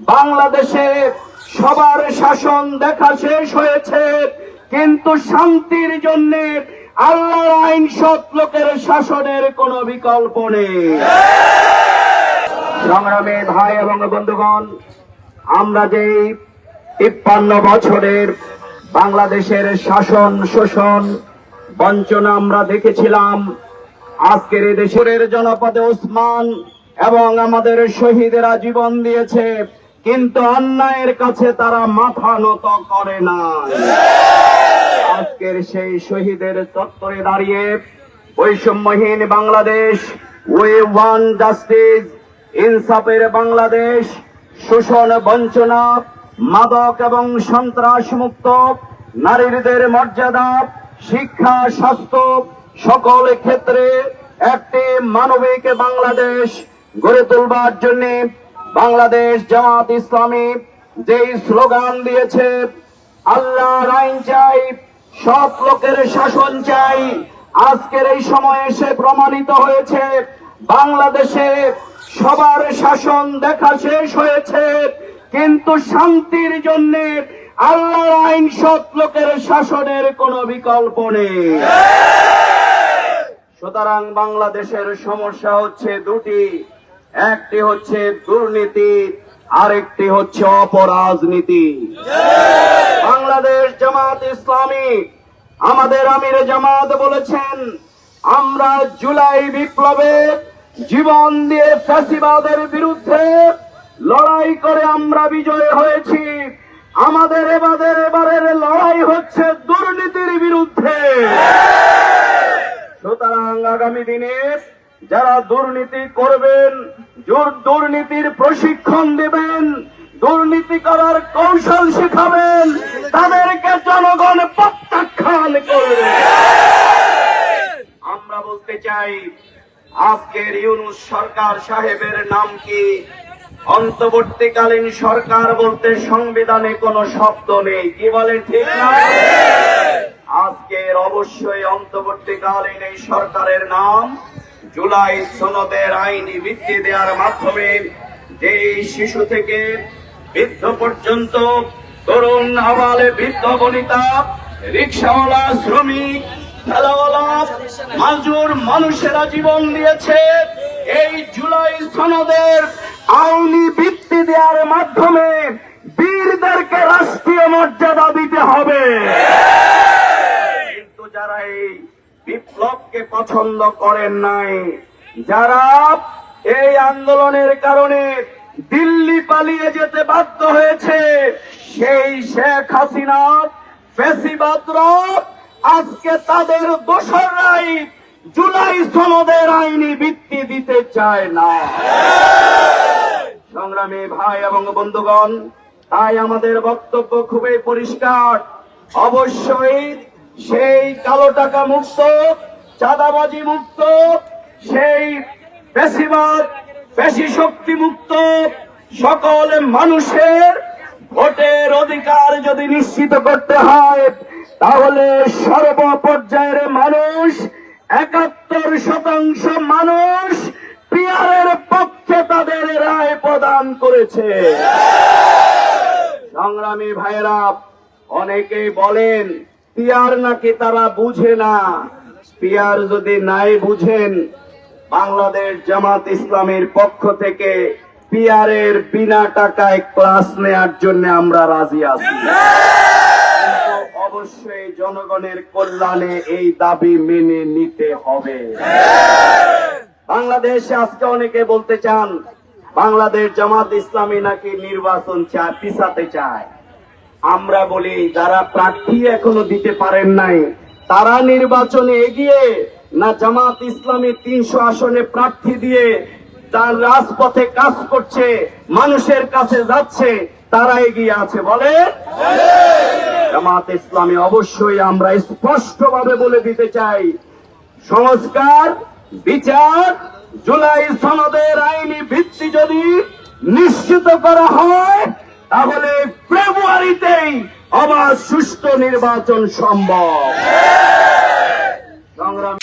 বাংলাদেশে সবার শাসন দেখা শেষ হয়েছে, কিন্তু শান্তির জন্য আল্লাহর আইন সৎ লোকের শাসনের কোনো বিকল্প নেই। সংগ্রামী ভাই এবং বন্ধুগণ, আমরা যে 53 বছরের বাংলাদেশের শাসন শোষণ বঞ্চনা আমরা দেখেছিলাম, আজকের এই দেশের জনপদে ওসমান এবং আমাদের শহীদেরা জীবন দিয়েছে, কিন্তু অন্যায়ের কাছে তারা মাথা নত করে না। আজকের সেই শহীদের চত্বরে দাঁড়িয়ে বৈষম্যহীন বাংলাদেশ, উই ওয়ান জাস্টিস, ইনসাফের বাংলাদেশ, শোষণ বঞ্চনা মাদক এবং সন্ত্রাস মুক্ত, নারীদের মর্যাদা, শিক্ষা, স্বাস্থ্য সকল ক্ষেত্রে একটি মানবিক বাংলাদেশ গড়ে তুলবার জন্য বাংলাদেশ জামাত ইসলামী যেই স্লোগান দিয়েছে, আল্লাহর আইন চাই, সৎ লোকের শাসন চাই, আজকের এই সময়ে এসে প্রমাণিত হয়েছে বাংলাদেশে সবার শাসন দেখা শেষ হয়েছে, কিন্তু শান্তির জন্য আল্লাহর আইন সৎ লোকের শাসনের কোনো বিকল্প নেই। সুতরাং বাংলাদেশের সমস্যা হচ্ছে দুটি, একটি হচ্ছে দুর্নীতি, আরেকটি হচ্ছে অপরাজনীতি। বাংলাদেশ জামাত ইসলামী, আমাদের আমির জামাত বলেছেন, আমরা জুলাই বিপ্লবে জীবন দিয়ে ফ্যাসিবাদের বিরুদ্ধে লড়াই করে আমরা বিজয় হয়েছি। আমাদের এবারের লড়াই হচ্ছে দুর্নীতির বিরুদ্ধে। সুতরাং আগামী দিনে যারা দুর্নীতি করবেন, দুর্নীতির প্রশিক্ষণ দেবেন, দুর্নীতি করার কৌশল শেখাবেন, তাদেরকে জনগণ প্রত্যাখ্যান করবে। আমরা বলতে চাই, আজকের ইউনূস সরকার সাহেবের নাম কি? অন্তর্বর্তীকালীন সরকার বলতে সংবিধানে কোনো শব্দ নেই, কি বলেন ঠিক না? আজকের অবশ্যই অন্তর্বর্তীকালীন এই সরকারের নাম জুলাই সনদের আইনি ভিত্তি দেওয়ার মাধ্যমে যে শিশু থেকে বৃদ্ধ পর্যন্ত, তরুণ আবালে বৃদ্ধ বনিতা, রিক্সাওয়ালা, শ্রমিক, ঠেলাওয়ালা, মাজুর মানুষেরা জীবন দিয়েছে, এই জুলাই সনদের আইনি ভিত্তি দেওয়ার মাধ্যমে বীরদেরকে রাষ্ট্রীয় মর্যাদা দিতে হবে। কিন্তু যারা এই বিপ্লবকে পছন্দ করেন নাই, যারা এই আন্দোলনের কারণে দিল্লি পালিয়ে যেতে বাধ্য হয়েছে, সেই শেখ হাসিনা ফ্যাসিবাদরা আজকে তাদের দোসররাই জুলাই সনদের আইনি ভিত্তি দিতে চায় না। সংগ্রামী ভাই এবং বন্ধুগণ, তাই আমাদের বক্তব্য খুবই পরিষ্কার, অবশ্যই সেই কালো টাকা মুক্ত, চাঁদাবাজি মুক্ত, সেই ফ্যাসিবাদ, ফ্যাসি শক্তি মুক্ত সকল মানুষের ভোটের অধিকার যদি নিশ্চিত করতে হয়, তাহলে সর্বপর্যায়ের মানুষ, 71% মানুষ পিয়ারের পক্ষে তাদের রায় প্রদান করেছে। সংগ্রামী ভাইরা, অনেকেই বলেন পিয়ার নাকি তারা বুঝে না। পিয়ার যদি নাই বুঝেন, বাংলাদেশ জামাত ইসলামের পক্ষ থেকে পিয়ারের বিনা টাকায় ক্লাস নেয়ার জন্য আমরা রাজি আছি। অবশ্যই জনগণের কল্যাণে এই দাবি মেনে নিতে হবে। বাংলাদেশে আজকে অনেকে বলতে চান বাংলাদেশ জামাত ইসলামী নাকি নির্বাচন চায়, পিছাতে চায়। আমরা বলি, যারা প্রার্থী এখনো দিতে পারেন নাই, তারা নির্বাচনে এগিয়ে না জামাত ইসলামী 300 আসনে প্রার্থী দিয়ে তার রাজপথে কাজ করছে, মানুষের কাছে যাচ্ছে, তারা এগিয়ে আছে? বলে জামাত ইসলামী অবশ্যই আমরা স্পষ্টভাবে বলে দিতে চাই, সংস্কার, বিচার, জুলাই সনদের আইনি ভিত্তি যদি নিশ্চিত করা হয়, তাহলে ফেব্রুয়ারিতেই অবাধ সুষ্ঠু নির্বাচন সম্ভব। সংগ্রাম